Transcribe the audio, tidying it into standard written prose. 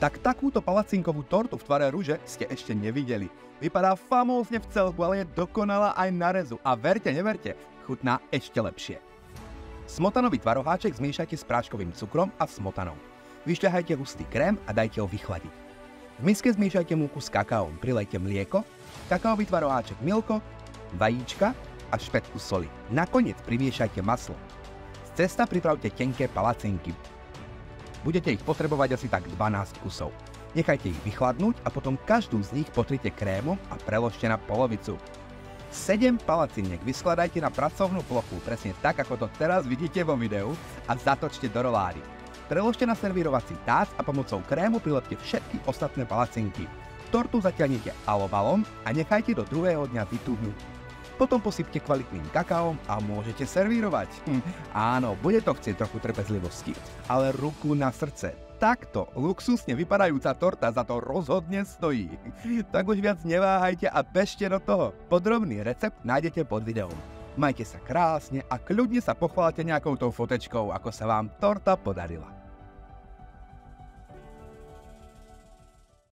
Tak takúto palacinkovú tortu v tvare ruže ste ešte nevideli. Vypadá famózne v celku, ale je dokonalá aj na rezu a verte, neverte, chutná ešte lepšie. Smotanový tvaroháček zmiešajte s práškovým cukrom a smotanou. Vyšľahajte hustý krém a dajte ho vychladiť. V miske zmiešajte múku s kakaom, prilejte mlieko, kakaový tvaroháček Milko, vajíčka a špätku soli. Nakoniec primiešajte maslo. Z cesta pripravte tenké palacinky. Budete ich potrebovať asi tak 12 kusov. Nechajte ich vychladnúť a potom každú z nich potrite krémom a preložte na polovicu. 7 palaciniek vyskladajte na pracovnú plochu, presne tak, ako to teraz vidíte vo videu, a zatočte do rolády. Preložte na servírovací tác a pomocou krému prilepte všetky ostatné palacinky. Tortu zatiahnite alobalom a nechajte do druhého dňa vytuhnúť. Potom posypte kvalitným kakaom a môžete servírovať. Áno, bude to chcieť trochu trpezlivosti, ale ruku na srdce. Takto luxusne vypadajúca torta za to rozhodne stojí. Tak už viac neváhajte a bežte do toho. Podrobný recept nájdete pod videom. Majte sa krásne a kľudne sa pochváľte nejakou tou fotečkou, ako sa vám torta podarila.